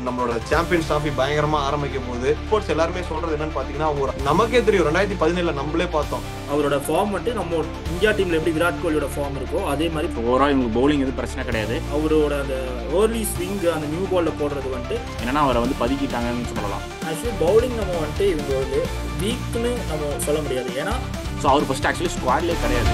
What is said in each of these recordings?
நம்மளோட champions trophy பயங்கரமா ஆரம்பிக்க போகுது. ஸ்போர்ட்ஸ் எல்லாருமே சொல்றது என்னன்னு பாத்தீங்கன்னா, அவங்க நமக்கே தெரியும் 2017 நம்மளே பார்த்தோம் அவரோட ஃபார்ம் மட்டும் நம்ம இந்தியா டீம்ல எப்படி விராட் கோலியோட ஃபார்ம் இருக்கோ அதே மாதிரி ஓவரால் இவங்க பவுலிங் எதுவும் பிரச்சனை கிடையாது. அவரோட அந்த ஏர்லி ஸ்விங் அந்த நியூ பால்ல போடுறது வந்துட்டு என்னன்னா அவரை வந்து பதுக்கிட்டாங்கன்னு சொல்லலாம். ஆக்சுவலி பவுலிங் நம்ம வந்துட்டு இவங்க வந்து வீக்னு நம்ம சொல்ல முடியாது. ஏன்னா ஸோ அவர் ஃபர்ஸ்ட் ஆக்சுவலி ஸ்குவாட்லேயே கிடையாது.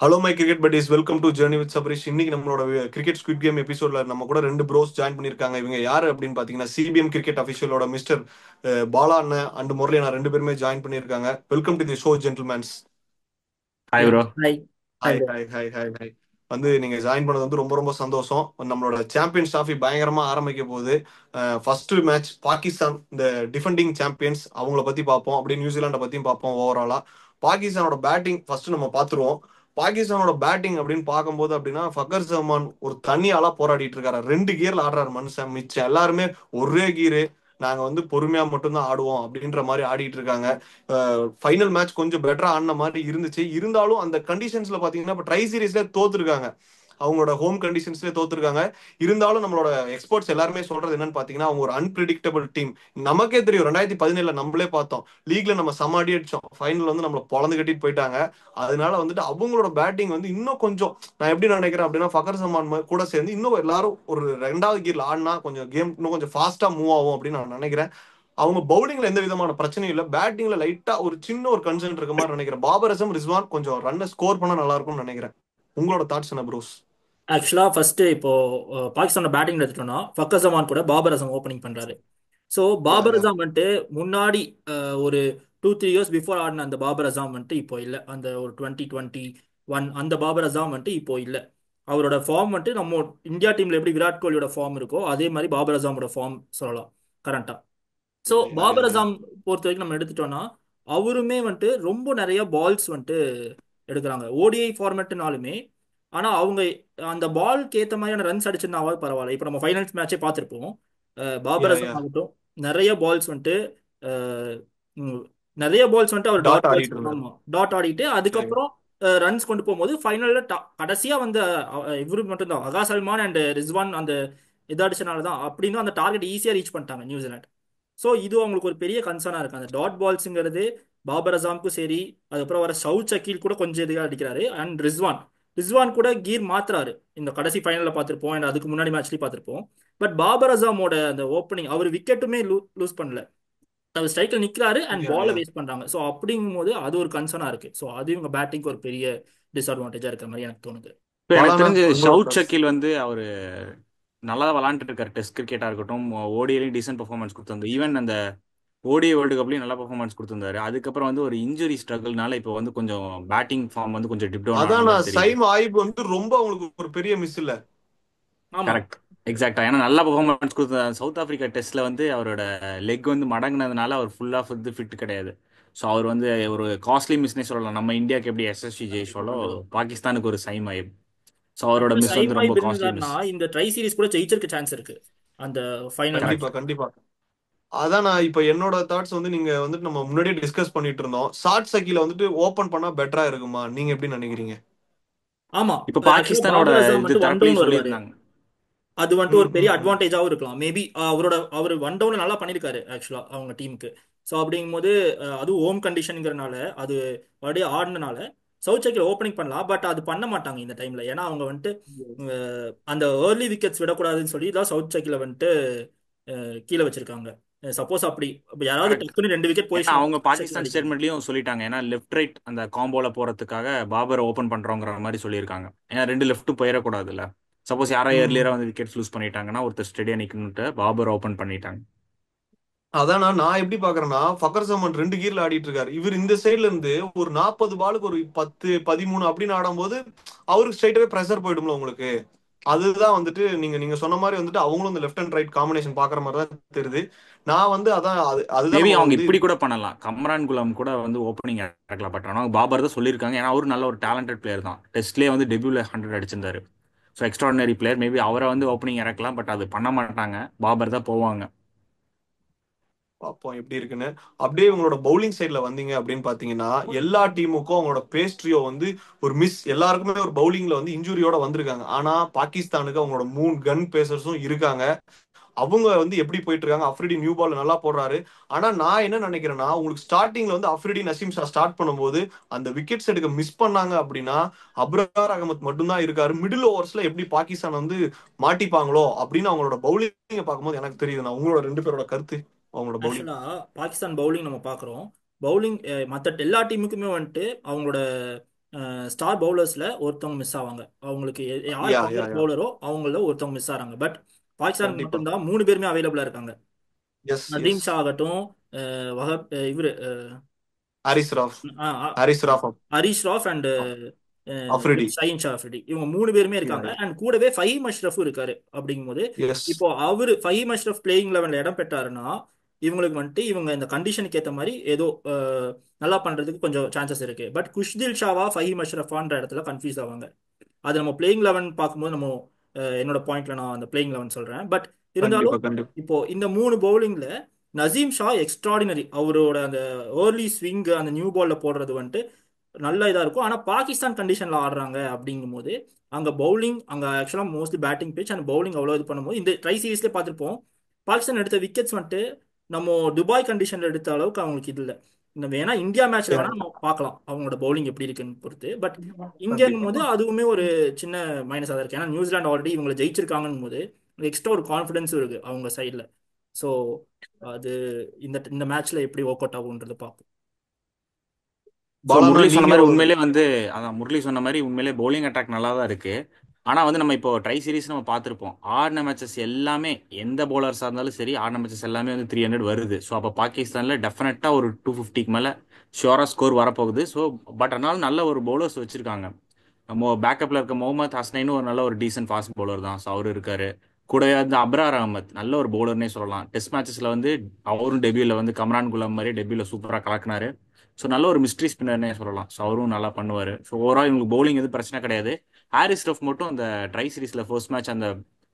Hello my cricket buddies, welcome to journey with Sabarish. இன்னைக்கு நம்மளோட கிரிக்கெட் ஸ்குவிட் கேம் எபிசோட்ல நம்ம கூட 2 ப்ரோஸ் ஜாயின் பண்ணிருக்காங்க. இவங்க யாரு அப்படின்னு பாத்தீங்கன்னா, சிபிஎம் கிரிக்கெட் அஃபிஷியலோட மிஸ்டர் பாலா அண்ணன் அண்ட் முரளி அண்ணா 2 பேருமே ஜாயின் பண்ணிருக்காங்க. Welcome to the show gentlemen's. Hi bro. Hi hi hi hi hi. வந்து நீங்க ஜாயின் பண்ணது வந்து ரொம்ப ரொம்ப சந்தோஷம். நம்மளோட சாம்பியன்ஸ் டிராஃபி பயங்கரமா ஆரம்பிக்க போகுது. ஃபர்ஸ்ட் மேட்ச் பாகிஸ்தான், இந்த டிஃபெண்டிங் சாம்பியன்ஸ், அவங்கள பத்தி பார்ப்போம். அப்படியே நியூசிலாண்டை பத்தியும் பார்ப்போம். ஓவராலா பாகிஸ்தானோட பேட்டிங் ஃபர்ஸ்ட் நம்ம பார்த்துருவோம். பாகிஸ்தானோட பேட்டிங் அப்படின்னு பார்க்கும்போது அப்படின்னா, ஃபக்கர் ஜமான் ஒரு தனி ஆளா போராடிட்டு இருக்காரு. 2 கியர்ல ஆடுறாரு மனுஷன். மிச்சம் எல்லாருமே ஒரே கீரு, நாங்க வந்து பொறுமையா மட்டும்தான் ஆடுவோம் அப்படின்ற மாதிரி ஆடிட்டு இருக்காங்க. ஃபைனல் மேட்ச் கொஞ்சம் பெட்டரா ஆடின மாதிரி இருந்துச்சு. இருந்தாலும் அந்த கண்டிஷன்ஸ்ல பாத்தீங்கன்னா, இப்ப ட்ரை சீரீஸ்ல தோத்துருக்காங்க. அவங்களோட ஹோம் கண்டிஷன்ஸ்லேயே தோத்துருக்காங்க. இருந்தாலும் நம்மளோட எக்ஸ்பர்ட்ஸ் எல்லாருமே சொல்றது என்னன்னு பாத்தீங்கன்னா, அவங்க ஒரு அன்பிரிடிக்டபிள் டீம். நமக்கே தெரியும் 2017 நம்மளே பார்த்தோம். லீக்ல நம்ம செம அடி அடிச்சோம். ஃபைனல் வந்து நம்மள பொழந்து கட்டிட்டு போயிட்டாங்க. அதனால வந்துட்டு அவங்களோட பேட்டிங் வந்து இன்னும் கொஞ்சம், நான் எப்படி நினைக்கிறேன் அப்படின்னா, ஃபக்கர் ஜமான் கூட சேர்ந்து இன்னும் எல்லாரும் ஒரு 2வது கியர்ல ஆடினா கொஞ்சம் கேம் இன்னும் கொஞ்சம் ஃபாஸ்டா மூவ் ஆகும் அப்படின்னு நான் நினைக்கிறேன். அவங்க பவுலிங்ல எந்த விதமான பிரச்சனையும் இல்லை. பேட்டிங்ல லைட்டா ஒரு சின்ன ஒரு கன்சர்ன் இருக்க மாதிரி நினைக்கிறேன். பாபர் அசம், ரிஸ்வான் கொஞ்சம் ரன்னை ஸ்கோர் பண்ணா நல்லா இருக்கும்னு நினைக்கிறேன். உங்களோட தாட்ஸ் என்ன ப்ரோஸ்? ஆக்சுவலாக ஃபர்ஸ்ட் இப்போ பாகிஸ்தானோட பேட்டிங் எடுத்துட்டோம்னா ஃபக்கர் ஜமான் கூட பாபர் அசம் ஓப்பனிங் பண்றாரு. ஸோ யா பாபர் யா அசாம் வந்துட்டு முன்னாடி ஒரு 2-3 இயர்ஸ் பிஃபோர் ஆடின அந்த பாபர் அசாம் வந்துட்டு இப்போ இல்லை. அந்த ஒரு 2021 அந்த பாபர் அசாம் வந்துட்டு இப்போ இல்லை. அவரோட ஃபார்ம் வந்துட்டு நம்ம இந்தியா டீம்ல எப்படி விராட் கோலியோட ஃபார்ம் இருக்கோ அதே மாதிரி பாபர் அசாமோட ஃபார்ம் சொல்லலாம் கரண்டா. ஸோ யா யா பாபர் யா அசாம் பொறுத்த வரைக்கும் நம்ம எடுத்துட்டோம்னா அவருமே வந்துட்டு ரொம்ப நிறைய பால்ஸ் வந்துட்டு எடுக்கிறாங்க ஓடிஐ ஃபார்மேட்னாலுமே. ஆனால் அவங்க அந்த பால்க்கு ஏற்ற மாதிரியான ரன்ஸ் அடிச்சிருந்தாவது பரவாயில்ல. இப்போ நம்ம ஃபைனல்ஸ் மேட்சே பார்த்துருப்போம். பாபர் யா யா அசாம் ஆகட்டும், நிறைய பால்ஸ் வந்துட்டு அஹ், ம், நிறைய பால்ஸ் வந்துட்டு அவர் டாட் டாட் பால்ஸ், ஆடிட்டு இருந்தாரு. ஆமா டாட் ஆடிட்டு அதுக்கப்புறம் ரன்ஸ் கொண்டு போகும்போது ஃபைனல்ல கடைசியா வந்து இவரு மட்டும்தான் அகா சல்மான் அண்ட் ரிஸ்வான் அந்த இதாடிச்சனால தான் அப்படின்னு அந்த டார்கெட் ஈஸியாக ரீச் பண்ணிட்டாங்க நியூசிலாந்து. ஸோ இது அவங்களுக்கு ஒரு பெரிய கன்சர்னாக இருக்கு. அந்த டாட் பால்ஸுங்கிறது பாபர் அசாமுக்கும் சரி, அதுக்கப்புறம் வர சவுத் சக்கீல் கூட கொஞ்சம் இதுக்காக அடிக்கிறாரு. அண்ட் ரிஸ்வான் கூட கீர் மாத்துறாரு. இந்த கடைசி ஃபைனலில் பார்த்துருப்போம் அண்ட் அதுக்கு முன்னாடி மேட்ச்லேயும் பார்த்துருப்போம். பட் பாபர் அசாமோட அந்த ஓப்பனிங் அவர் விக்கெட்டுமே லூஸ் பண்ணல. அவர் ஸ்ட்ரைக்கில் நிற்கிறாரு அண்ட் யா பாலை யா வேஸ்ட் பண்ணுறாங்க. ஸோ அப்படிங்கும்போது அது ஒரு கன்சர்னாக இருக்கு. ஸோ அது இவங்க பேட்டிங்க்கு ஒரு பெரிய டிஸ்அட்வான்டேஜாக இருக்கிற மாதிரி எனக்கு தோணுது. இப்போ எனக்கு பாலானா தெரிஞ்சு உங்களோட ஷவுட் தாட்ஸ்? ஷக்கீல் வந்து அவர் நல்லா விளாண்டுட்டு இருக்காரு. டெஸ்ட் கிரிக்கெட்டாக இருக்கட்டும், ஓடியிலையும் டீசென்ட் பர்ஃபார்மன்ஸ் கொடுத்துருந்தாரு. ஈவன் அந்த ஓடிஐ வேர்ல்டு கப்லையும் நல்லா பர்ஃபார்மன்ஸ் கொடுத்துருந்தாரு. அதுக்கப்புறம் வந்து ஒரு இன்ஜுரி ஸ்ட்ரகிள்னால இப்போ வந்து கொஞ்சம் பேட்டிங் ஃபார்ம் வந்து கொஞ்சம் டிப் டவுன் ஆன அதான் மாதிரி நான் தெரியுது. சைம் ஆயிப் வந்து ரொம்ப அவங்களுக்கு ஒரு பெரிய மிஸ் இல்ல. ஆமா, கரெக்ட், எக்ஸாக்டா. ஏன்னா நல்ல பர்ஃபார்மன்ஸ் கொடுத்த சவுத் ஆப்பிரிக்கா டெஸ்ட்ல வந்து அவரோட லெக் வந்து மடங்குனதுனால அவர் ஃபுல்லா வந்து ஃபிட் கிடையாது. ஸோ அவர் வந்து ஒரு காஸ்ட்லி மிஸ்னே சொல்லலாம். நம்ம இந்தியாவுக்கு எப்படி எஸ்எஸ்சி ஜெய்ஸ்வாலோ, பாகிஸ்தானுக்கு ஒரு சைம் ஆயிப். ஸோ அவரோட ஆக்சுவலாக மிஸ் சைம் வந்து ரொம்ப ஆயிப் காஸ்ட்லி இருந்தாருன்னா மிஸ். இந்த ட்ரை சீரிஸ் கூட ஜெயிச்சிருக்க சான்ஸ் இருக்கு அந்த ஃபைனல் கண்டிப்பா மேட்ச். கரெக்ட். கண்டிப்பா. அதான் நான் இப்ப என்னோட தாட்ஸ் வந்து நீங்க வந்துட்டு நம்ம முன்னாடியே டிஸ்கஸ் பண்ணிட்டு இருந்தோம். ஷார்ட் சக்கில வந்துட்டு ஓபன் பண்ணா பெட்டரா இருக்குமா? நீங்க எப்படி நினைக்கிறீங்க? ஆமா, இப்போ ஆக்சுவலாக பாகிஸ்தானோட பாபர் அசாம் இது மட்டும் ஒன் டவுன் தரப்புலையும் வருவாரு. சொல்லியிருந்தாங்க. அது வந்துட்டு ம் ஒரு பெரிய ம் ம். அட்வான்டேஜாகவும் இருக்கலாம். மேபி அவர் ஒன் டவுன் நல்லா பண்ணியிருக்காரு ஆக்சுவலா அவங்க டீமுக்கு. ஸோ அப்படிங்கும்போது அதுவும் ஹோம் கண்டிஷனுங்கிறனால அது மறுபடியும் ஆடினால சவுத் சைக்கிள் ஓப்பனிங் பண்ணலாம். பட் அது பண்ண மாட்டாங்க இந்த டைம்ல. ஏன்னா அவங்க வந்துட்டு அந்த ஏர்லி விக்கெட்ஸ் விடக்கூடாதுன்னு சொல்லி தான் சவுத் சைக்கிளை வந்துட்டு கீழே வச்சிருக்காங்க. சப்போஸ் அப்படி யாராவது கரெக்ட். டக்குன்னு 2 விக்கெட் ஏன்னா போயிடுச்சுன்னா அவங்க சைக்கிள் பாகிஸ்தான் அடிக்கலாம். ஸ்டேட்மெண்ட்லயும் சொல்லிட்டாங்க. ஏன்னா லெஃப்ட் ரைட் அந்த காம்போல போறதுக்காக பாபரை ஓபன் பண்றோங்கிற மாதிரி சொல்லியிருக்காங்க. ஏன்னா 2 லெஃப்ட்டும் போயிடக்கூடாதுல்ல. சப்போஸ் யாரோ ம். ஏர்லியரா வந்து விக்கெட் லூஸ் பண்ணிட்டாங்கன்னா ஒருத்தர் ஸ்டெடியா நிக்கணும்ட்டு பாபர் ஓபன் பண்ணிட்டாங்க. அதான் நான் எப்படி பாக்குறேன்னா, ஃபக்கர் ஜமான் 2 கீர்ல ஆடிட்டு இருக்காரு. இவர் இந்த சைடுல இருந்து ஒரு 40 பாலுக்கு ஒரு 10 13 அப்படின்னு ஆடும்போது அவருக்கு ஸ்ட்ரைட்டாவே ப்ரெஷர் போயிடும்ல உங்களுக்கு. அதுதான் வந்துட்டு நீங்க நீங்க சொன்ன மாதிரி வந்துட்டு அவங்களும் இந்த லெஃப்ட் அண்ட் ரைட் காம்பினேஷன் பாக்குற மாதிரி தான் தெரியுது. நான் வந்து அதான் அதுதான் மேபி நம்ம அவங்க வந்து இப்படி கூட பண்ணலாம். கம்ரான் குலாம் கூட வந்து ஓப்பனிங் இறக்கலாம். பட் ஆனால் பாபர் தான் சொல்லியிருக்காங்க. ஏன்னா அவரு நல்ல ஒரு டேலண்டட் பிளேயர் தான். டெஸ்ட்லேயே வந்து டெபியூல 100 அடிச்சிருந்தாரு. So extraordinary player. மேபி அவரை வந்து ஓப்பனிங் இறக்கலாம். பட் அது பண்ண மாட்டாங்க. பாபர் தான் போவாங்க. பார்ப்போம் எப்படி இருக்குன்னு. அப்படியே இவங்களோட பவுலிங் சைட்ல வந்தீங்க அப்படின்னு பாத்தீங்கன்னா, எல்லா டீமுக்கும் அவங்களோட பேஸ்ட்ரியோ வந்து ஒரு மிஸ், எல்லாருக்குமே ஒரு பவுலிங்ல வந்து இன்ஜுரியோட வந்திருக்காங்க. ஆனா பாகிஸ்தானுக்கு அவங்களோட 3 கன் பேசர்ஸும் இருக்காங்க. அவங்க வந்து எப்படி போயிட்டு இருக்காங்க. அஃப்ரிடி நியூ பால் நல்லா போடுறாரு. ஆனா நான் என்ன நினைக்கிறேன்னா, உங்களுக்கு ஸ்டார்டிங்ல வந்து அஃப்ரிடி நசீம் ஷா ஸ்டார்ட் பண்ணும்போது அந்த விக்கெட்ஸ் எடுக்க மிஸ் பண்ணாங்க அப்படின்னா அப்ரார் அகமத் மட்டும்தான் இருக்காரு. மிடில் ஓவர்ஸ்ல எப்படி பாகிஸ்தான் வந்து மாட்டிப்பாங்களோ அப்படின்னு அவங்களோட பவுலிங்கை பார்க்கும்போது எனக்கு தெரியுது. நான் உங்களோட 2 பேரோட கருத்து அவங்களோட பவுலிங். ஆக்சுவலா பாகிஸ்தான் பவுலிங் நம்ம பார்க்குறோம். பவுலிங் மற்ற எல்லா டீமுக்குமே வந்துட்டு அவங்களோட ஸ்டார் பவுலர்ஸ்ல ஒருத்தவங்க மிஸ் ஆவாங்க. அவங்களுக்கு யார் யா யா பவர் யா பவுலரோ அவங்கள ஒருத்தவங்க மிஸ் ஆறாங்க. பட் பாகிஸ்தான் கண்டிப்பா. மட்டும்தான் 3 பேருமே அவைலபிளா இருக்காங்க. S Nadeem S. ஷா ஆகட்டும், வஹப் இவரு ஹாரிஸ் ராஃப். அஹ், அஹ், ஹாரிஸ் ராஃப். ஹரிஷ் ராஃப் அண்ட் அஃப்ரிடி. ஷஹீன் ஷா அஃப்ரிடி, இவங்க 3 பேருமே யா இருக்காங்க. யா. அண்ட் கூடவே ஃபஹீம் அஷ்ரஃபும் இருக்காரு. அப்படிங்கும்போது எஸ். இப்போ அவரு ஃபஹீம் அஷ்ரஃப் பிளேயிங் லெவன்ல இடம் பெற்றாருன்னா இவங்களுக்கு வந்துட்டு இவங்க இந்த கண்டிஷனுக்கு ஏற்ற மாதிரி ஏதோ நல்லா பண்றதுக்கு கொஞ்சம் சான்சஸ் இருக்கு. பட் குஷ்தில் ஷாவா ஃபஹீம் அஷ்ரஃபான்ற இடத்துல கன்ஃபியூஸ் ஆவாங்க. அது நம்ம பிளேயிங் லெவன் பார்க்கும்போது நம்ம என்னோட பாயிண்ட்ல நான் அந்த பிளேயிங் லெவன் சொல்றேன். பட் இருந்தாலும் கண்டிப்பா கண்டிப்பா. இப்போ இந்த 3 பவுலிங்ல நசீம் ஷா எக்ஸ்ட்ராடினரி. அவரோட அந்த ஏர்லி ஸ்விங் அந்த நியூ பால்ல போடுறது வந்துட்டு நல்ல இதா இருக்கும். ஆனா பாகிஸ்தான் கண்டிஷன்ல ஆடுறாங்க அப்படிங்கும்போது அங்க பவுலிங், அங்க ஆக்சுவலா mostly batting pitch and bowling அவ்வளோ இது பண்ணும்போது இந்த ட்ரை சீரீஸ்லேயே பார்த்துருப்போம். பாகிஸ்தான் எடுத்த விக்கெட்ஸ் வந்துட்டு நம்ம துபாய் கண்டிஷன்ல எடுத்த அளவுக்கு அவங்களுக்கு இது இல்லை. இந்த வேணா இந்தியா மேட்ச்ல யா. வேணா நம்ம பார்க்கலாம் அவங்களோட பவுலிங் எப்படி இருக்குன்னு பொறுத்து. பட் இங்கேங்கும் போது கண்டிப்பா. அதுவுமே ஒரு சின்ன மைனஸாக தான் இருக்கு. ஏன்னா நியூசிலாந்து ஆல்ரெடி இவங்களை ஜெயிச்சிருக்காங்கன்னு போது எக்ஸ்ட்ரா ஒரு கான்ஃபிடன்ஸும் இருக்கு அவங்க சைடில். ஸோ அது இந்த இந்த மேட்ச்ல எப்படி ஒர்க் அவுட் ஆகுன்றது பார்ப்போம். ஸோ பாலானா முரளி சொன்ன நீங்க மாதிரி ஒரு உண்மையிலே வந்து அதான் முரளி சொன்ன மாதிரி உண்மையிலே பவுலிங் அட்டாக் நல்லா தான் இருக்கு. ஆனால் வந்து நம்ம இப்போ ட்ரை சீரிஸ் நம்ம பார்த்துருப்போம். ஆடின மேட்சஸ் எல்லாமே எந்த பவுலர்ஸாக இருந்தாலும் சரி, ஆடின மேட்சஸ் எல்லாமே வந்து 300 வருது. ஸோ அப்போ பாகிஸ்தானில் டெஃபினட்டாக ஒரு 250க்கு மேலே ஷியோராக ஸ்கோர் வரப்போகுது. ஸோ பட் ஆனாலும் நல்ல ஒரு பவுலர்ஸ் வச்சிருக்காங்க. நம்ம பேக்கப்ல இருக்க முகமது ஹஸ்னைனும் ஒரு நல்ல ஒரு டீசென்ட் ஃபாஸ்ட் பவுலர் தான். ஸோ அவர் இருக்காரு. கூடவே வந்து அப்ரார் அகமத் நல்ல ஒரு பவுலர்னே சொல்லலாம். டெஸ்ட் மேட்சஸ்ல வந்து அவரும் டெபியூல வந்து கம்ரான் குலாம் மாதிரி டெபியூல சூப்பராக கலக்குனாரு. ஸோ நல்ல ஒரு மிஸ்ட்ரி ஸ்பின்னர்னே சொல்லலாம். ஸோ அவரும் நல்லா பண்ணுவார். ஸோ ஓவரால் இவங்களுக்கு பவுலிங் எதுவும் பிரச்சனை கிடையாது. ஹாரிஸ் ரஃப் மட்டும் அந்த ட்ரை சீரிஸ்ல ஃபர்ஸ்ட் மேட்ச் அந்த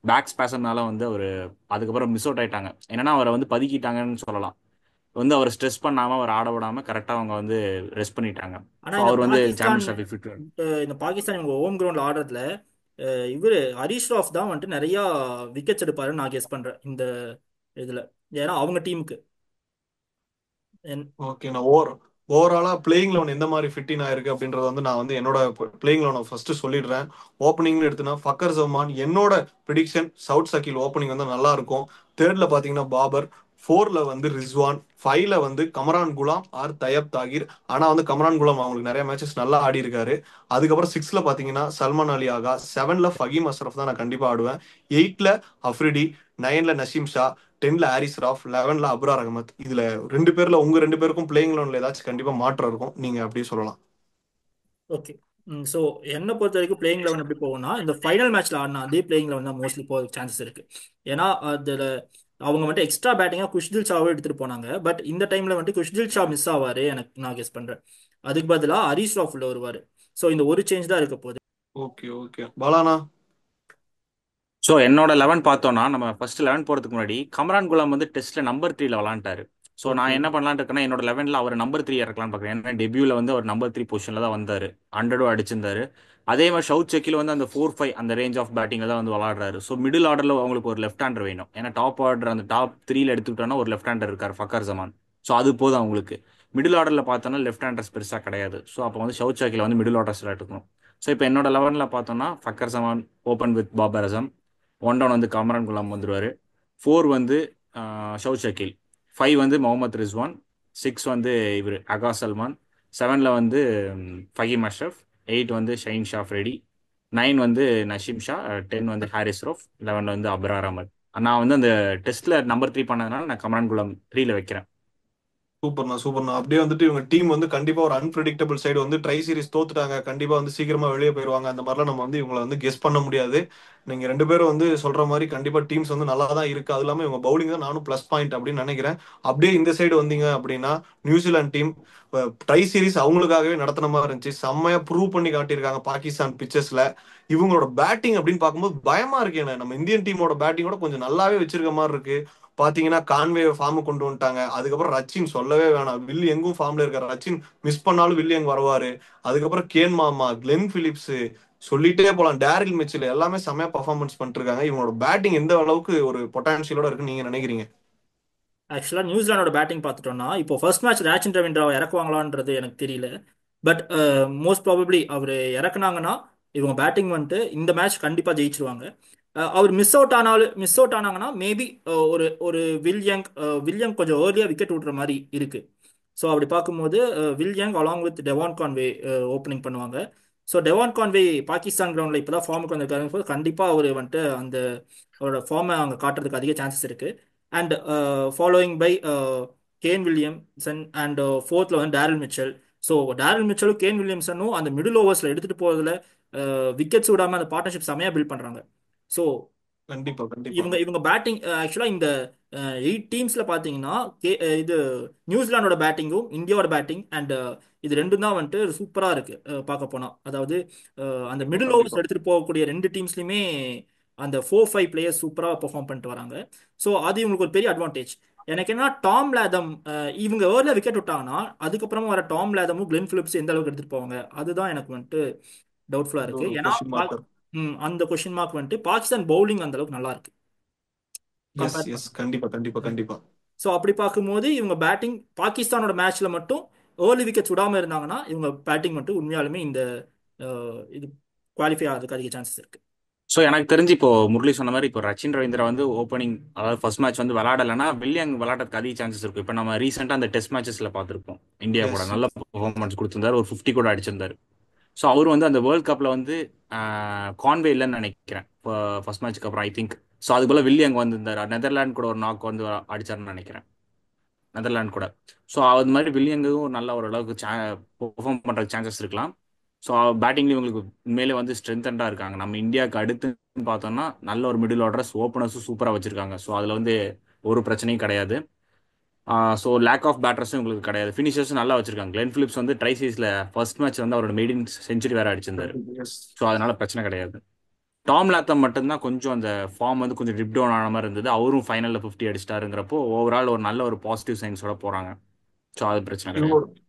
பேக் ஸ்பேசம்னால வந்து அவர் அதுக்கப்புறம் மிஸ் அவுட் ஆயிட்டாங்க. என்னன்னா அவரை வந்து பதுக்கிட்டாங்கன்னு சொல்லலாம். வந்து அவர் ஸ்ட்ரெஸ் பண்ணாம அவர் ஆட விடாம கரெக்டாக அவங்க வந்து ரெஸ்ட் பண்ணிட்டாங்க. ஆனா ஸோ இந்த அவர் வந்து பாகிஸ்தான் சாம்பியன்ஸ் ட்ராஃபி ஃபிட். இந்த பாகிஸ்தான் இவங்க ஹோம் கிரவுண்ட்ல ஆடுறதுல இவரு ஹரிஷ் ராஃப் தான் வந்துட்டு நிறைய விக்கெட்ஸ் எடுப்பாருன்னு நான் கெஸ் பண்றேன் இந்த இதுல. ஏன்னா அவங்க டீமுக்கு ஓகே. நான் ஓவராலா பிளேயிங் லெவன் எந்த மாதிரி ஃபிட்டின் ஆயிருக்கு அப்படின்றத வந்து நான் வந்து என்னோட பிளேயிங் லெவனை ஃபர்ஸ்ட் சொல்லிடுறேன். ஓப்பனிங்னு எடுத்துனா ஃபக்கர் ஜமான். என்னோட ப்ரிடிக்ஷன் சவுத் சக்கில் ஓப்பனிங் வந்து நல்லா இருக்கும். தேர்ட்ல பாத்தீங்கன்னா பாபர். ஃபோர்ல வந்து ரிஸ்வான். ஃபைவ்ல வந்து கமரான் குலாம் ஆர் தயப் தாகிர். ஆனா வந்து கமரான் குலாம் அவங்களுக்கு நிறைய மேட்சஸ் நல்லா ஆடி இருக்காரு. அதுக்கப்புறம் சிக்ஸ்ல பாத்தீங்கன்னா சல்மான் அலி ஆகா. செவன்ல ஃபகீம் அஸ்ரஃப் தான் நான் கண்டிப்பா ஆடுவேன். எயிட்ல அஃப்ரிடி. நைன்ல நசீம் ஷா. 10ல ஹாரிஸ் ராஃப். 11ல அப்ரார் அகமத். இதுல 2 பேர்ல உங்க 2 பேருக்கும் பிளேயிங் லெவன்ல ஏதாச்சும் கண்டிப்பா மாற்றம் இருக்கும். நீங்க அப்படியே சொல்லலாம். ஓகே. ஸோ என்னை பொறுத்த வரைக்கும் பிளேயிங் லெவன் எப்படி போகும்னா இந்த ஃபைனல் மேட்ச்ல ஆடினா அதே பிளேயிங் லெவன் தான் மோஸ்ட்லி போக சான்சஸ் இருக்கு. ஏன்னா அதுல அவங்க வந்துட்டு எக்ஸ்ட்ரா பேட்டிங்கா குஷ்தில் ஷாவே எடுத்துட்டு போனாங்க. பட் இந்த டைம்ல வந்துட்டு குஷ்தில் ஷா மிஸ் ஆவாரு எனக்கு நான் கெஸ் பண்றேன். அதுக்கு பதிலா ஹரிஷ் ராஃப் உள்ள வருவாரு. ஸோ இந்த ஒரு சேஞ்ச் தான் இருக்க போகுது. Okay okay. பாலானா. ஸோ என்னோட 11 பார்த்தோம்னா நம்ம ஃபர்ஸ்ட் 11 போறதுக்கு முன்னாடி கம்ரான் குலாம் வந்து டெஸ்ட்ல நம்பர் 3ல விளாண்டாரு. ஸோ நான் ஓகே என்ன பண்ணலான்னு இருக்கேன்னா என்னோட 11ல அவர் நம்பர் 3 இறக்கலாம்னு பார்க்குறேன். ஏன்னா டெபியூல வந்து அவர் நம்பர் 3 பொசிஷன்ல தான் வந்தாரு. 100 அடிச்சிருந்தாரு. அதே மாதிரி ஷவுட் செக்கில் வந்து அந்த 4-5 அந்த ரேஞ்ச் ஆஃப் பேட்டிங்ல தான் வந்து விளாடுறாரு. ஸோ மிடில் ஆர்டர்ல அவங்களுக்கு ஒரு லெஃப்ட் ஹேண்டர் வேணும். ஏன்னா டாப் ஆர்டர் அந்த டாப் 3ல எடுத்துக்கிட்டோன்னா ஒரு லெஃப்ட் ஹேண்டர் இருக்கார் ஃபக்கர் ஜமான். ஸோ அது போதும் அவங்களுக்கு. மிடில் ஆர்டர்ல பார்த்தோன்னா லெஃப்ட் ஹேண்டர்ஸ் பெருசாக கிடையாது. ஸோ அப்போ வந்து ஷவுட் செக்கில் வந்து மிடில் ஆர்டர்ஸ்ல எடுத்துக்கணும். ஸோ இப்போ என்னோட 11ல பார்த்தோம்னா Fakhar Zaman open with Babar Azam. 1 down வந்து கமரான் குலாம் வந்துருவாரு. 4 வந்து ஷவுட் ஷக்கீல். 5 வந்து முகமது ரிஸ்வான். 6 வந்து இவர் அகா சல்மான். 7ல வந்து ஃபஹீம் அஷ்ரஃப். 8 வந்து ஷஹீன் ஷா ஃப்ரெடி. 9 வந்து நஷீம் ஷா. 10 வந்து ஹாரிஸ் ரஃப். 11 வந்து அப்ரார் அஹமத். நான் வந்து அந்த டெஸ்ட்ல நம்பர் 3 பண்ணதுனால நான் கமரான் குலாம் 3ல வைக்கிறேன். சூப்பர்ண்ணா சூப்பர்ண்ணா. அப்படியே வந்துட்டு இவங்க டீம் வந்து கண்டிப்பா ஒரு அன்பிரடிக்டபிள் சைடு வந்து ட்ரை சீரிஸ் தோத்துட்டாங்க. கண்டிப்பா வந்து சீக்கிரமா வெளியே போயிருவாங்க. அந்த மாதிரிலாம் நம்ம வந்து இவங்களை வந்து கெஸ் பண்ண முடியாது. நீங்க 2 பேரும் வந்து சொல்ற மாதிரி கண்டிப்பா டீம்ஸ் வந்து நல்லா தான் இருக்கு. அது இல்லாம இவங்க பவுலிங் தான் நானும் ப்ளஸ் பாயிண்ட் அப்படின்னு நினைக்கிறேன். அப்படியே இந்த சைடு வந்தீங்க அப்படின்னா நியூசிலாந்து டீம் ட்ரை சீரிஸ் அவங்களுக்காகவே நடத்தின மாதிரி இருந்துச்சு. செம்மையா ப்ரூவ் பண்ணி காட்டியிருக்காங்க பாகிஸ்தான் பிச்சர்ஸ்ல. இவங்களோட பேட்டிங் அப்படின்னு பார்க்கும்போது பயமா இருக்கு. என்ன நம்ம இந்தியன் டீமோட பேட்டிங்கோட கொஞ்சம் நல்லாவே வச்சிருக்க மாதிரி இருக்கு. பாத்தீங்கன்னா கான்வே ஃபார்ம் கொண்டு வந்துட்டாங்க. அதுக்கப்புறம் ரச்சின் சொல்லவே வேணாம், வில் எங்கும் ஃபார்ம்ல இருக்காரு. ரச்சின் மிஸ் பண்ணாலும் வில் எங் வருவாரு. அதுக்கப்புறம் கேன் மாமா, கிளென் பிலிப்ஸ், சொல்லிட்டே போலாம், டேரில் மிச்சல் எல்லாமே செமையா பர்ஃபார்மன்ஸ் பண்ணிட்டு இருக்காங்க. இவங்களோட பேட்டிங் எந்த அளவுக்கு ஒரு பொட்டான்சியலோட இருக்குன்னு நீங்க நினைக்கிறீங்க? ஆக்சுவலாக நியூசிலாண்டோட பேட்டிங் பார்த்துட்டோம்னா இப்போ ஃபர்ஸ்ட் மேட்ச் ராச்சின் ரவீந்திராவை இறக்குவாங்களான்றது எனக்கு தெரியல. பட் மோஸ்ட் ப்ராபப்ளி அவர் இறக்குனாங்கன்னா இவங்க பேட்டிங் வந்துட்டு இந்த மேட்ச் கண்டிப்பாக ஜெயிச்சிருவாங்க. அவர் மிஸ் அவுட் ஆனாங்கன்னா மேபி ஒரு ஒரு வில்லியங் கொஞ்சம் ஏர்லியாக விக்கெட் விட்ற மாதிரி இருக்கு. ஸோ அப்படி பார்க்கும்போது Williamson along with Devon Conway opening பண்ணுவாங்க. ஸோ டெவான் கான்வே பாகிஸ்தான் கிரவுண்டில் இப்போ தான் ஃபார்முக்கு வந்திருக்காருங்க போது கண்டிப்பாக அவர் வந்துட்டு அந்த அவரோட ஃபார்மை அங்கே காட்டுறதுக்கு அதிக சான்சஸ் இருக்கு. And following by Kane Williamson and ஃபோர்த்தில் வந்து டேரில் மிச்சல். ஸோ டேரில் மிச்சலும் கேன் வில்லியம்சனும் அந்த மிடில் ஓவர்ஸில் எடுத்துகிட்டு போகிறதுல விக்கெட்ஸ் விடாமல் அந்த பார்ட்னர்ஷிப் செமையாக பில்ட் பண்ணுறாங்க. ஸோ கண்டிப்பா கண்டிப்பா. இவங்க இவங்க பேட்டிங் ஆக்சுவலாக இந்த 8 டீம்ஸ்ல பார்த்தீங்கன்னா இது நியூசிலாண்டோட பேட்டிங்கும் இந்தியாவோட பேட்டிங் அண்ட் இது ரெண்டும் தான் வந்துட்டு சூப்பராக இருக்கு பார்க்க போனால். அதாவது அந்த மிடில் ஓவர்ஸ் கண்டிப்பா. எடுத்துகிட்டு போகக்கூடிய ரெண்டு டீம்ஸ்லையுமே அந்த 4-5 பிளேயர்ஸ் சூப்பராக பெர்ஃபார்ம் பண்ணிட்டு வராங்க. ஸோ அது இவங்களுக்கு ஒரு பெரிய அட்வான்டேஜ். எனக்கு என்ன டாம் லேதம் இவங்க ஏர்லியாக விக்கெட் விட்டாங்கன்னா அதுக்கப்புறமா வர டாம் லேதமும் கிளென் பிலிப்ஸ் எந்த அளவுக்கு எடுத்துகிட்டு போவாங்க அதுதான் எனக்கு வந்துட்டு டவுட்ஃபுல்லாக அது இருக்கு. ஒரு ஏன்னா கொஸ்டின் மார்க். அந்த கொஸ்டின் மார்க் வந்துட்டு பாகிஸ்தான் பவுலிங் அந்த அளவுக்கு நல்லா இருக்கு எஸ் கம்பேர் எஸ், கண்டிப்பா கண்டிப்பா பண்ண. கண்டிப்பா. ஸோ அப்படி பார்க்கும்போது இவங்க பேட்டிங் பாகிஸ்தானோட மேட்ச்ல மட்டும் ஏர்லி விக்கெட்ஸ் விடாம இருந்தாங்கன்னா இவங்க பேட்டிங் மட்டும் உண்மையாலுமே இந்த இது குவாலிஃபை ஆகிறதுக்கு அதிக சான்சஸ் இருக்கு. ஸோ எனக்கு தெரிஞ்சு இப்போ முரளி சொன்ன மாதிரி இப்போ ரச்சின் ரவீந்திரா வந்து ஓப்பனிங், அதாவது ஃபர்ஸ்ட் மேட்ச் வந்து விளையாடலைன்னா வில்லியங் விளையாடுறதுக்கு அதிக சான்சஸ் இருக்கும். இப்போ நம்ம ரீசெண்டாக அந்த டெஸ்ட் மேட்சஸ்ல பார்த்துருப்போம், இந்தியா கூட எஸ் நல்ல எஸ். பெர்ஃபார்மன்ஸ் கொடுத்திருந்தாரு, ஒரு 50 கூட அடிச்சிருந்தாரு. ஸோ அவர் வந்து அந்த வேர்ல்ட் கப்ல வந்து கான்வே இல்லைன்னு நினைக்கிறேன் ஃபர்ஸ்ட் மேட்ச்க்கு அப்புறம் ஐ திங்க். ஸோ அதுக்குள்ள வில்லியங் வந்திருந்தாரு, நெதர்லாந்து கூட ஒரு நாக் வந்து அடிச்சாருன்னு நினைக்கிறேன், நெதர்லாந்து கூட. ஸோ அது மாதிரி வில்லியங்கும் நல்ல ஓரளவுக்கு பெர்ஃபார்ம் பண்ணுறதுக்கு சான்சஸ் இருக்கலாம். ஸோ பேட்டிங்லேயும் இவங்களுக்கு உண்மையிலே வந்து ஸ்ட்ரென்தண்டாக இருக்காங்க. நம்ம இந்தியாவுக்கு அடுத்துன்னு பார்த்தோம்னா நல்ல ஒரு மிடில் ஆர்டர்ஸ், ஓப்பனர்ஸும் சூப்பராக வச்சிருக்காங்க. ஸோ அதில் வந்து ஒரு பிரச்சனையும் கிடையாது. ஸோ லேக் ஆஃப் பேட்டர்ஸும் உங்களுக்கு கிடையாது, ஃபினிஷர்ஸும் நல்லா வச்சிருக்காங்க. கிளென் பிலிப்ஸ் வந்து ட்ரை சீஸில் ஃபர்ஸ்ட் மேட்ச் வந்து அவரோட மெய்டன் செஞ்சுரி வேற அடிச்சிருந்தாரு. எஸ். ஸோ அதனால பிரச்சனை கிடையாது. டாம் லாத்தம் மட்டும்தான் கொஞ்சம் அந்த ஃபார்ம் வந்து கொஞ்சம் டிப் டவுன் ஆன மாதிரி இருந்தது. அவரும் ஃபைனலில் 50 அடிச்சிட்டாருங்கிறப்போ ஓவரால் ஒரு நல்ல ஒரு பாசிட்டிவ் சைன்ஸோட போகிறாங்க. ஸோ அது பிரச்சனை கிடையாது. இவங்களோட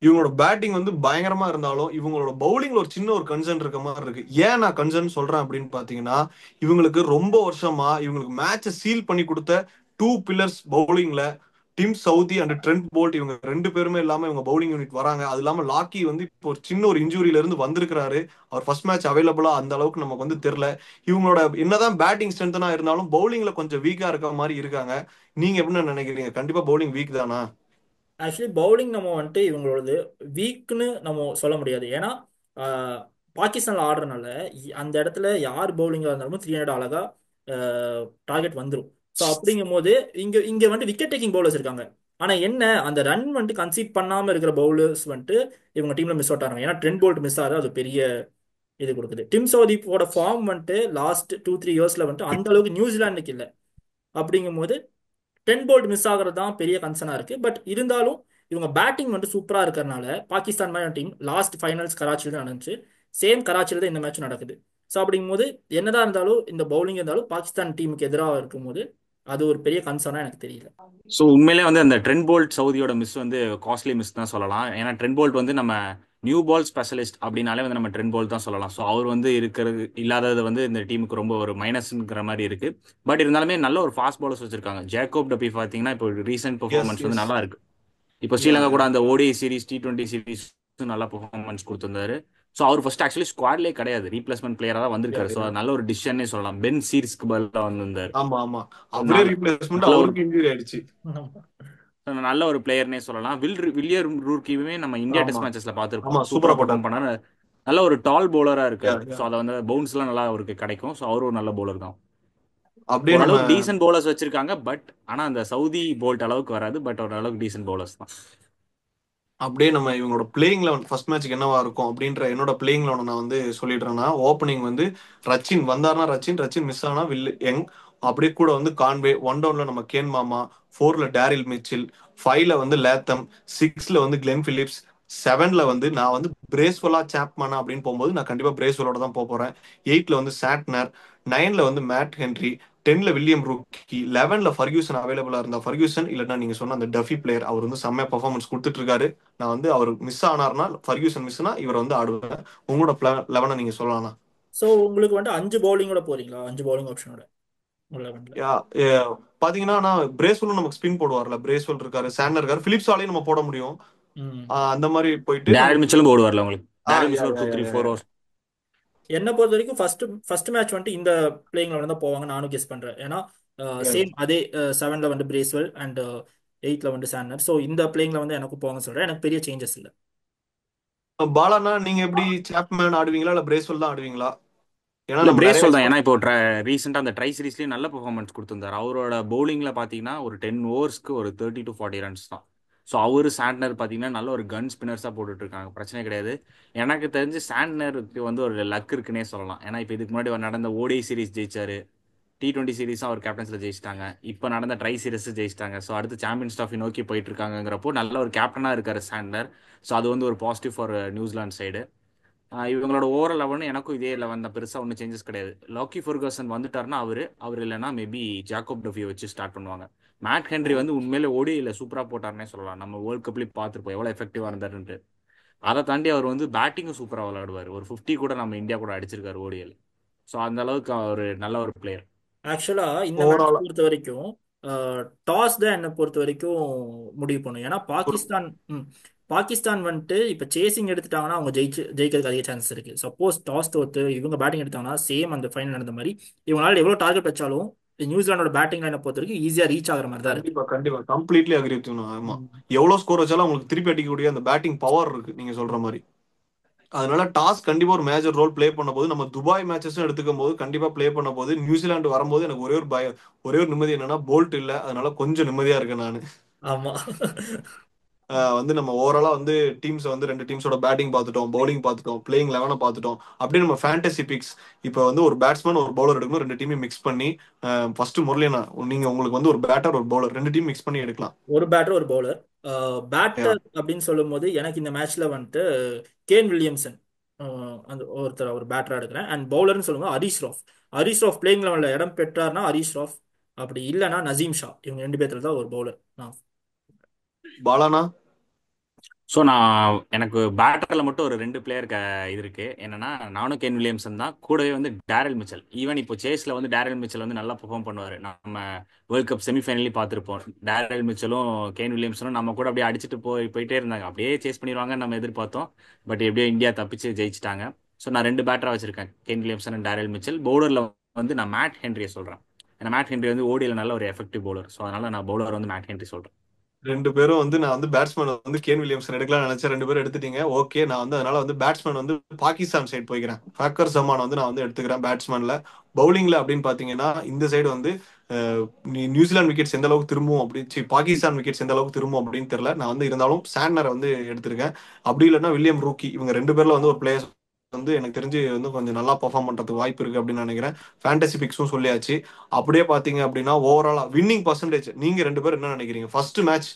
இவங்களோட பேட்டிங் வந்து பயங்கரமா இருந்தாலும் இவங்களோட பவுலிங்ல ஒரு சின்ன ஒரு கன்சர்ன் இருக்க மாதிரி இருக்கு. ஏன் நான் கன்சர்ன் சொல்றேன் அப்படின்னு பாத்தீங்கன்னா, இவங்களுக்கு ரொம்ப வருஷமா இவங்களுக்கு மேட்சை சீல் பண்ணி கொடுத்த டூ பில்லர்ஸ் பவுலிங்ல Tim Southee and Trent Boult, இவங்க ரெண்டு பேருமே இல்லாம இவங்க பவுலிங் யூனிட் வராங்க. அது இல்லாம லாக்கி வந்து இப்போ ஒரு சின்ன ஒரு இன்ஜுரியில இருந்து வந்திருக்கிறாரு. அவர் ஃபர்ஸ்ட் மேட்ச் அவைலபிளா அந்த அளவுக்கு நமக்கு வந்து தெரியல. இவங்களோட என்னதான் பேட்டிங் ஸ்ட்ரென்த்தனா இருந்தாலும் பவுலிங்ல கொஞ்சம் வீக்கா இருக்க மாதிரி இருக்காங்க. நீங்க எப்படி நினைக்கிறீங்க? கண்டிப்பா பவுலிங் வீக் தானா? ஆக்சுவலி பவுலிங் நம்ம வந்துட்டு இவங்களோடது வீக்னு நம்ம சொல்ல முடியாது. ஏன்னா பாகிஸ்தானில் ஆடுறதுனால அந்த இடத்துல யார் பவுலிங்காக இருந்தாலும் 300 அழகா டார்கெட் வந்துடும். ஸோ அப்படிங்கும் போது இங்கே இங்கே வந்துட்டு விக்கெட் டேக்கிங் பவுலர்ஸ் இருக்காங்க. ஆனால் என்ன அந்த ரன் வந்துட்டு கன்சீட் பண்ணாமல் இருக்கிற பவுலர்ஸ் வந்துட்டு இவங்க டீமில் மிஸ் அவுட் ஆகிறாங்க. ஏன்னா ட்ரெண்ட் போல்ட் மிஸ் ஆகுது, அது பெரிய இது கொடுக்குது. டிம் சவுதியோட ஃபார்ம் வந்துட்டு லாஸ்ட் 2-3 இயர்ஸில் வந்துட்டு அந்த அளவுக்கு நியூசிலாந்துக்கு இல்லை. அப்படிங்கும்போது 10 போல்ட் மிஸ் ஆகிறது தான் பெரிய கன்சர்னாக இருக்குது. பட் இருந்தாலும் இவங்க பேட்டிங் வந்து சூப்பராக இருக்கிறனால பாகிஸ்தான் மாதிரி டீம் லாஸ்ட் ஃபைனல்ஸ் கராச்சியில் தான் நடந்துச்சு, சேம் கராச்சியில் தான் இந்த மேட்ச் நடக்குது. ஸோ அப்படிங்கும்போது என்னதான் இருந்தாலும் இந்த பவுலிங் இருந்தாலும் பாகிஸ்தான் டீமுக்கு எதிராக இருக்கும்போது அது ஒரு பெரிய கன்சர்னாக எனக்கு தெரியல. ஸோ உண்மையிலே வந்து அந்த ட்ரெண்ட் போல்ட் சவுதியோட மிஸ் வந்து காஸ்ட்லி மிஸ் தான் சொல்லலாம். ஏன்னா ட்ரெண்ட் போல்ட் வந்து நம்ம நியூ பால் ஸ்பெஷலிஸ்ட் அப்படின்னாலே வந்து நம்ம ட்ரெண்ட் போல்ட் தான் சொல்லலாம். ஸோ அவர் வந்து இருக்கிறது இல்லாதது வந்து இந்த டீமுக்கு ரொம்ப ஒரு மைனஸ்ங்கிற மாதிரி இருக்கு. பட் இருந்தாலுமே நல்ல ஒரு ஃபாஸ்ட் பாலர்ஸ் வச்சிருக்காங்க. ஜேக்கோப் டபி பார்த்தீங்கன்னா இப்போ ரீசெண்ட் எஸ் பெர்ஃபார்மன்ஸ் வந்து எஸ். நல்லா இருக்கு. இப்போ யா ஸ்ரீலங்கா யா. கூட அந்த ஓடிஐ சீரிஸ், T20 சீரிஸ் நல்ல பெர்ஃபார்மன்ஸ் கொடுத்திருந்தாரு. ஸோ அவர் ஃபர்ஸ்ட் ஆக்சுவலி ஸ்குவாட்லேயே கிடையாது, ரீப்ளேஸ்மெண்ட் பிளேயராக தான் யா வந்திருக்காரு. So yeah. அது நல்ல ஒரு டிசிஷனே சொல்லலாம். பென் சீரிஸ்க்கு பதிலாக வந்திருந்தாரு. ஆமா ஆமா. அவரே நல்ல ரீப்ளேஸ்மெண்ட், நல்ல ஒரு அவருக்கு இன்ஜுரி ஆயிடுச்சு. நல்ல ஒரு பிளேயர்னே சொல்லலாம். வில்லியம் ரூர்க்கியுமே நம்ம இந்தியா ஆமா டெஸ்ட் மேட்சஸ்ல பார்த்துருப்போம், ஆமா, சூப்பரா சூப்பரா பெர்ஃபார்ம் போட்டார். பண்ணாரு. நல்ல ஒரு டால் பவுலரா யா இருக்காரு. யா. ஸோ அதை வந்து பவுன்ஸ்லாம் நல்லா அவருக்கு கிடைக்கும். ஸோ அவரும் ஒரு நல்ல பவுலர் தான். அப்படியே நம்ம ஓரளவுக்கு டீசென்ட் பவுலர்ஸ் வச்சிருக்காங்க. பட் ஆனா அந்த சவுதி போல்ட் அளவுக்கு வராது. பட் ஓரளவுக்கு டீசென்ட் பவுலர்ஸ் தான். அப்படியே நம்ம இவங்களோட பிளேயிங் லெவன் ஃபர்ஸ்ட் மேட்ச்க்கு என்னவா இருக்கும் அப்படின்ற என்னோட பிளேயிங் லெவனை நான் வந்து சொல்லிடுறேன்னா, ஓப்பனிங் வந்து ரச்சின் வந்தார்னா ரச்சின், ரச்சின் மிஸ் ஆனா வில் யங், அப்படியே கூட வந்து கான்வே, ஒன் டவுன்ல நம்ம கேன் மாமா, ஃபோர்ல டேரில் மிச்சில், ஃபைவ்ல வந்து லேத்தம், சிக்ஸ்ல வந்து கிளென் பிலிப்ஸ், செவன்ல வந்து நான் வந்து பிரேஸ்வெல்லா சாப்மேனா அப்படின்னு போகும்போது நான் கண்டிப்பா பிரேஸ்வெல்லோட தான் போக போறேன். எயிட்ல வந்து சாட்னர், நைன்ல வந்து மேட் ஹென்ரி, 10ல வில்லியம் ரூக்கி, 11ல ஃபர்கியூசன் அவைலபிளா இருந்தா ஃபர்கியூசன், இல்லைன்னா நீங்க சொன்ன அந்த டஃபி பிளேயர், அவர் வந்து செம்மையா பெர்ஃபார்மன்ஸ் கொடுத்துட்டு இருக்காரு. நான் வந்து அவர் மிஸ் ஆனார்னா, ஃபர்கியூசன் மிஸ்னா இவர் வந்து ஆடுவேன். உங்களோட 11 நீங்க சொல்லலாம். ஸோ உங்களுக்கு வந்து 5 பவுலிங்கோட போறீங்களா? 5 பவுலிங் ஆப்ஷனோட 11ல. யா, பாத்தீங்கன்னா நான் பிரேஸ்வெல்லும் நமக்கு ஸ்பின் போடுவார்ல, பிரேஸ்வெல் இருக்காரு, சாண்டர் இருக்காரு, பிலிப்ஸ் ஆலையும் நம்ம போட முடியும். ம். அந்த மாதிரி போயிட்டு டேரல் நமக்கு மிச்சலும் போடுவார்ல உங்களுக்கு. டேரல் யா மிச்சல் ஒரு யா 2 யா 3 யா 4 யா. ஓவர்ஸ். என்னை பொறுத்த வரைக்கும் ஃபர்ஸ்ட் மேட்ச் வந்துட்டு இந்த பிளேயிங்ல தான் போவாங்க நானும் கெஸ் பண்றேன். ஏன்னா சேம் அதே 7ல வந்து பிரேஸ்வெல் அண்ட் 8ல வந்து சாண்டர். ஸோ இந்த பிளேயிங்ல வந்து எனக்கு போவாங்க சொல்றேன். எனக்கு பெரிய சேஞ்சஸ் இல்லை. பாலானா நீங்க எப்படி சாப்மேன் ஆடுவீங்களா இல்ல பிரேஸ்வெல் தான் ஆடுவீங்களா? ஏன்னா இல்ல நம்ம நிறைய பிரேஸ்வெல் தான். ஏன்னா எக்ஸ்பர்ட். இப்போ ரீசெண்டா அந்த ட்ரை சீரிஸ்லயும் நல்ல பெர்ஃபார்மன்ஸ் கொடுத்திருந்தாரு. அவரோட பவுலிங்ல பாத்தீங்கன்னா ஒரு 10 ஓவர்ஸ்க்கு ஒரு 30 to 40 ரன்ஸ் தான். ஸோ அவரு சாண்ட்னர் பாத்தீங்கன்னா நல்ல ஒரு கன் ஸ்பின்னர்ஸா போட்டுட்டு இருக்காங்க, பிரச்சனை கிடையாது. எனக்கு தெரிஞ்சு சாண்ட்னருக்கு வந்து ஒரு லக் இருக்குன்னே சொல்லலாம். ஏன்னா இப்போ இதுக்கு முன்னாடி நடந்த ஓடிஐ சீரிஸ் ஜெயிச்சாரு, T20 சீரிஸும் அவர் கேப்டன்ஸ்ல ஜெயிச்சிட்டாங்க, இப்போ நடந்த ட்ரை சீரிஸ் ஜெயிச்சிட்டாங்க. ஸோ அடுத்து சாம்பியன்ஸ் ட்ராஃபி நோக்கி போயிட்டு இருக்காங்கிறப்போ நல்ல ஒரு கேப்டனா இருக்காரு சாண்ட்னர். ஸோ அது வந்து ஒரு பாசிட்டிவ் ஃபார் நியூசிலாந்து சைடு. இவங்களோட ஓவரால் 11 எனக்கும் இதே 11 தான், பெருசாக ஒன்றும் சேஞ்சஸ் கிடையாது. லாக்கி ஃபெர்கூசன் வந்துட்டாருன்னா அவர் இல்லைன்னா மேபி ஜாக்கப் டஃபியை வச்சு ஸ்டார்ட் பண்ணுவாங்க. மேட் ஹென்ரி வந்து உண்மையிலே ஓடியில் சூப்பராக போட்டார்னே சொல்லலாம். நம்ம வேர்ல்ட் கப்லேயும் பார்த்துருப்போம் எவ்வளோ எஃபெக்டிவாக இருந்தாருன்ட்டு. அதை தாண்டி அவர் வந்து பேட்டிங்கும் சூப்பராக விளையாடுவார். ஒரு 50 கூட நம்ம இந்தியா கூட அடிச்சிருக்காரு ஓடியில். ஸோ அந்த அளவுக்கு அவர் நல்ல ஒரு பிளேயர். ஆக்சுவலா இந்த மேட்ச் ஓவரால் பொறுத்த வரைக்கும் டாஸ் தான் என்னை பொறுத்த வரைக்கும் முடிவு பண்ணும். ஏன்னா ஒரு பாகிஸ்தான் வந்துட்டு இப்போ சேசிங் எடுத்துட்டாங்கன்னா அவங்க ஜெயிக்கிறதுக்கு அதிக சான்ஸ் இருக்கு. சப்போஸ் டாஸ் தோத்து இவங்க பேட்டிங் எடுத்தாங்கன்னா சேம் அந்த ஃபைனல் நடந்த மாதிரி இவங்களால எவ்வளோ டார்கெட் வச்சாலும் நியூசிலாண்டோட பேட்டிங் லைனை பொறுத்த வரைக்கும் ஈஸியாக ரீச் ஆகிற மாதிரி தான் இருக்கு. கண்டிப்பா கண்டிப்பா கம்ப்ளீட்லி அக்ரி வித். ஆமா, ம். எவ்வளவு ஸ்கோர் வச்சாலும் அவங்களுக்கு திருப்பி அடிக்கக்கூடிய அந்த பேட்டிங் பவர் இருக்கு நீங்க சொல்ற மாதிரி. அதனால டாஸ் கண்டிப்பா ஒரு மேஜர் ரோல் ப்ளே பண்ண போது, நம்ம துபாய் மேட்சஸும் எடுத்துக்கும் போது கண்டிப்பா ப்ளே பண்ண போது, நியூசிலாந்து வரும்போது எனக்கு ஒரே ஒரு பயம், ஒரே ஒரு நிம்மதி என்னன்னா போல்ட் இல்ல. அதனால கொஞ்சம் நிம்மதியா இருக்கேன் நான். ஆமா. வந்து நம்ம ஓவராலா வந்து டீம்ஸ் வந்து ரெண்டு டீம்ஸோட பேட்டிங் பார்த்துட்டோம், பவுலிங் பார்த்துட்டோம், பிளேயிங் 11 பார்த்துட்டோம். அப்படியே நம்ம ஃபேண்டசி பிக்ஸ் இப்போ வந்து ஒரு பேட்ஸ்மேன் ஒரு பவுலர் எடுக்கணும், ரெண்டு டீமையும் மிக்ஸ் பண்ணி ஃபர்ஸ்ட் முரளியனா நீங்க உங்களுக்கு வந்து ஒரு பேட்டர் ஒரு பவுலர் ரெண்டு டீம் மிக்ஸ் பண்ணி எடுக்கலாம். ஒரு பேட்டர் ஒரு பவுலர். பேட்டர் அப்படின்னு சொல்லும் போது எனக்கு இந்த மேட்ச்ல வந்துட்டு கேன் வில்லியம்சன் அந்த ஒருத்தர் ஒரு பேட்டரா எடுக்கிறேன். அண்ட் பவுலர்னு சொல்லும்போது ஹரிஷ் ராஃப் பிளேயிங் லெவலில் இடம் பெற்றார்னா ஹரிஷ் ராஃப், அப்படி இல்லைன்னா நசீம் ஷா. இவங்க ரெண்டு பேர்த்துல தான் ஒரு பவுலர். பாலானா ஸோ எனக்கு பேட்டரில் மட்டும் ஒரு 2 பிளேயர் இது இருக்கு. என்னன்னா நானும் கேன் வில்லியம்சன் தான், கூடவே வந்து டேரல் மிச்சல். ஈவன் இப்போ சேஸ்ல வந்து டேரல் மிச்சல் வந்து நல்லா பெர்ஃபார்ம் பண்ணுவார். நம்ம வேர்ல்ட் கப் செமிஃபைனலையும் பார்த்துருப்போம். டேரல் மிச்சலும் கேன் வில்லியம்சனும் நம்ம கூட அப்படியே அடிச்சுட்டு போயிட்டே இருந்தாங்க. அப்படியே சேஸ் பண்ணிடுவாங்கன்னு நம்ம எதிர்பார்த்தோம். பட் எப்படியோ இந்தியா தப்பிச்சு ஜெயிச்சிட்டாங்க. ஸோ நான் 2 பேட்டரா வச்சிருக்கேன், Kane Williamson and Daryl Mitchell. பவுலரில் வந்து நான் மேட் ஹென்ரியை சொல்றேன். ஏன்னா மேட் ஹென்ரி வந்து ஓடியில் நல்ல ஒரு எஃபெக்டிவ் பவுலர். ஸோ அதனால நான் பவுலர் வந்து மேட் ஹென்ரி சொல்றேன். ரெண்டு பேரும் வந்து நான் வந்து பேட்ஸ்மேன் வந்து கேன் வில்லியம்சன் எடுக்கலாம்னு நினைச்சேன், ரெண்டு பேரும் எடுத்துட்டீங்க. ஓகே, நான் வந்து அதனால வந்து பேட்ஸ்மேன் வந்து பாகிஸ்தான் சைடு போய்க்கிறேன். ஃபக்கர் ஜமான் வந்து நான் வந்து எடுத்துக்கிறேன் பேட்ஸ்மேன்ல. பவுலிங்ல அப்படின்னு பாத்தீங்கன்னா இந்த சைடு வந்து நியூசிலாந்து விக்கெட்ஸ் எந்த அளவுக்கு திரும்பும் அப்படின்னு, பாகிஸ்தான் விக்கெட்ஸ் எந்த அளவுக்கு திரும்பும் அப்படின்னு தெரியல. நான் வந்து இருந்தாலும் சாண்ட்னரை வந்து எடுத்திருக்கேன். அப்படி இல்லைன்னா வில்லியம் ரூக்கி. இவங்க ரெண்டு பேர்ல வந்து ஒரு பிளேயர்ஸ் வந்து எனக்கு தெரிஞ்சு வந்து கொஞ்சம் நல்லா பெர்ஃபார்ம் பண்றதுக்கு வாய்ப்பு இருக்கு அப்படின்னு நினைக்கிறேன். ஃபேண்டசி பிக்ஸும் சொல்லியாச்சு. அப்படியே பாத்தீங்க அப்படின்னா ஓவராலா வின்னிங் பர்சன்டேஜ் நீங்க ரெண்டு பேரும் என்ன நினைக்கிறீங்க? ஃபர்ஸ்ட் மேட்ச்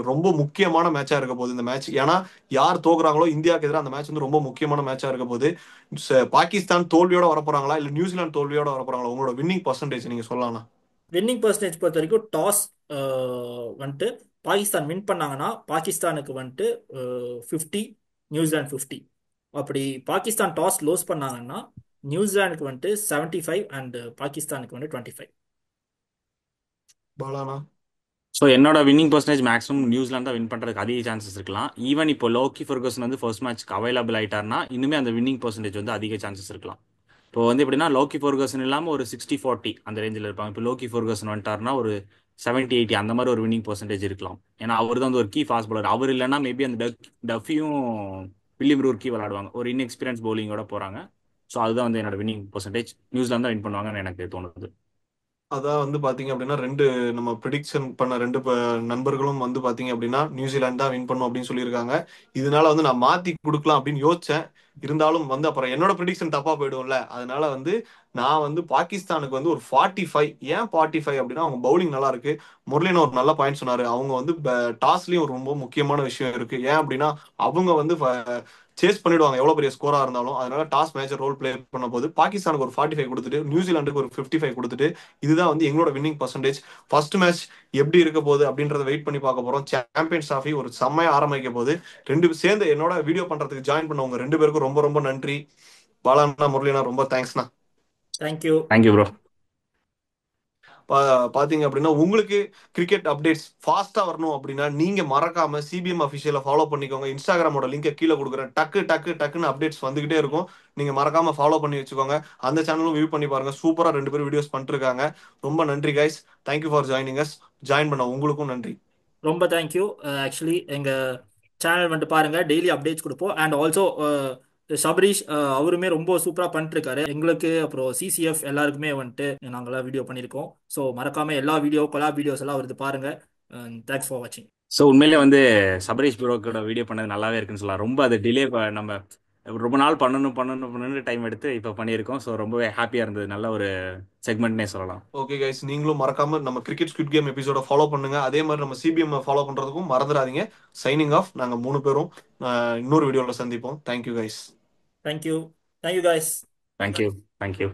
ரொம்ப முக்கியமான மேட்சா இருக்க போகுது இந்த மேட்ச். ஏன்னா யார் தோக்குறாங்களோ இந்தியாவுக்கு எதிராக அந்த மேட்ச் வந்து ரொம்ப முக்கியமான மேட்சா இருக்க போகுது. பாகிஸ்தான் தோல்வியோட வரப்போறாங்களா இல்ல நியூசிலாந்து தோல்வியோட வரப்போறாங்களா? உங்களோட வின்னிங் பர்சன்டேஜ் நீங்க சொல்லலாம். வின்னிங் பர்சன்டேஜ் பொறுத்த வரைக்கும் டாஸ் வந்துட்டு பாகிஸ்தான் வின் பண்ணாங்கன்னா பாகிஸ்தானுக்கு வந்துட்டு 50, நியூசிலாந்து 50. அப்படி பாகிஸ்தான் டாஸ் லோஸ் பண்ணாங்கன்னா நியூசிலாந்துக்கு வந்துட்டு 75 அண்ட் பாகிஸ்தானுக்கு வந்து 25. பாலானா ஸோ என்னோட வின்னிங் பர்சன்டேஜ் மேக்ஸிமம் நியூசிலாந்து தான் வின் பண்ணுறதுக்கு அதிக சான்சஸ் இருக்கலாம். ஈவன் இப்போ லோக்கி ஃபெர்கூசன் வந்து ஃபர்ஸ்ட் மேட்ச்க்கு அவைலபிள் ஆயிட்டார்னா இன்னுமே அந்த வின்னிங் பர்சன்டேஜ் வந்து அதிக சான்சஸ் இருக்கலாம். இப்போ வந்து எப்படின்னா லோக்கி ஃபெர்கூசன் இல்லாமல் ஒரு 60-40 அந்த ரேஞ்சில் இருப்பாங்க. இப்போ லோக்கி ஃபெர்கூசன் வந்துட்டார்னா ஒரு 70-80 அந்த மாதிரி ஒரு வின்னிங் பர்சன்டேஜ் இருக்கலாம். ஏன்னா அவர் தான் வந்து ஒரு கீ ஃபாஸ்ட் பவுலர். அவர் இல்லைன்னா மேபி அந்த டஃபியும் வில்லியம் ரூர்க்கி விளையாடுவாங்க, ஒரு இன்எக்ஸ்பீரியன்ஸ் பவுலிங்கோட போகிறாங்க. ஸோ அதுதான் வந்து என்னோட வின்னிங் பர்சன்டேஜ். நியூசிலாந்து தான் வின் பண்ணுவாங்கன்னு எனக்கு தோணுது. அதான் வந்து பாத்தீங்க அப்படின்னா ரெண்டு நம்ம ப்ரிடிக்ஷன் பண்ண ரெண்டு நண்பர்களும் வந்து பாத்தீங்க அப்படின்னா நியூசிலாந்து தான் வின் பண்ணும் அப்படின்னு சொல்லியிருக்காங்க. இதனால வந்து நான் மாத்தி கொடுக்கலாம் அப்படின்னு யோசிச்சேன். இருந்தாலும் வந்து அப்புறம் என்னோட ப்ரிடிக்ஷன் தப்பா போயிடும்ல. அதனால வந்து நான் வந்து பாகிஸ்தானுக்கு வந்து ஒரு 45. ஏன் 45 அப்படின்னா அவங்க பவுலிங் நல்லா இருக்கு. முரளின்னு ஒரு நல்ல பாயிண்ட் சொன்னாரு. அவங்க வந்து டாஸ்லயும் ஒரு ரொம்ப முக்கியமான விஷயம் இருக்கு. ஏன் அப்படின்னா அவங்க வந்து சேஸ் பண்ணிடுவாங்க எவ்வளவு பெரிய ஸ்கோரா இருந்தாலும். அதனால டாஸ் மேஜர் ரோல் பிளே பண்ண போது பாகிஸ்தானுக்கு ஒரு 45 கொடுத்துட்டு நியூசிலாந்துக்கு ஒரு 55 கொடுத்துட்டு இதுதான் வந்து எங்களோட வின்னிங் பர்சன்டேஜ். ஃபர்ஸ்ட் மேட்ச் எப்படி இருக்க போகுது அப்படின்றத வெயிட் பண்ணி பார்க்க போறோம். சாம்பியன்ஸ் டிராஃபி ஒரு செம்மையா ஆரம்பிக்க போகுது. ரெண்டு சேர்ந்து என்னோட வீடியோ பண்றதுக்கு ஜாயின் பண்ணவங்க ரெண்டு பேருக்கும் ரொம்ப ரொம்ப நன்றி. பாலாண்ணா, முரளினா ரொம்ப தேங்க்ஸ்ண்ணா. தேங்க்யூ. Thank you bro. பாத்தீங்க அப்படின்னா உங்களுக்கு கிரிக்கெட் அப்டேட்ஸ் ஃபாஸ்டா வரணும் அப்படின்னா நீங்க மறக்காம சிபிஎம் அஃபிஷியலை ஃபாலோ பண்ணிக்கோங்க. இன்ஸ்டாகிராமோட லிங்கை கீழே கொடுக்குறேன். டக்கு டக்கு டக்குன்னு அப்டேட்ஸ் வந்துகிட்டே இருக்கும். நீங்க மறக்காம ஃபாலோ பண்ணி வச்சுக்கோங்க. அந்த சேனலும் வியூ பண்ணி பாருங்க. சூப்பரா ரெண்டு பேரும் வீடியோஸ் பண்ணிட்டு இருக்காங்க. ரொம்ப நன்றி guys. Thank you for joining us. Join பண்ண உங்களுக்கும் நன்றி. ரொம்ப தேங்க்யூ. ஆக்சுவலி எங்கள் சேனல் வந்துட்டு பாருங்கள், டெய்லி அப்டேட்ஸ் கொடுப்போம். அண்ட் ஆல்சோ சபரீஷ் அவருமே ரொம்ப சூப்பராக பண்ணிட்டுருக்காரு. எங்களுக்கு அப்புறம் சிசிஎஃப் எல்லாருக்குமே வந்துட்டு நாங்களாம் வீடியோ பண்ணியிருக்கோம். ஸோ மறக்காமல் எல்லா கொலாப் வீடியோஸ் எல்லாம் வருது பாருங்கள். தேங்க்ஸ் ஃபார் வாட்சிங். ஸோ உண்மையிலே வந்து சபரீஷ் ப்ரோக்கோட வீடியோ பண்ணது நல்லாவே இருக்குன்னு சொல்லலாம். ரொம்ப அது டிலே நம்ம ரொம்ப நாள் பண்ணணும் டைம் எடுத்து இப்போ பண்ணியிருக்கோம். ஸோ ரொம்பவே ஹாப்பியாக இருந்தது. நல்ல ஒரு செக்மெண்ட்னே சொல்லலாம். ஓகே கைஸ், நீங்களும் மறக்காம நம்ம கிரிக்கெட் ஸ்குவிட் கேம் எபிசோட ஃபாலோ பண்ணுங்க. அதே மாதிரி நம்ம சிபிஎம் ஃபாலோ பண்றதுக்கும் மறந்துடாதீங்க. Signing off. நாங்க 3 பேரும் இன்னொரு வீடியோல சந்திப்போம். Thank you guys. Thank you. Thank you guys. Thank you. Thank you.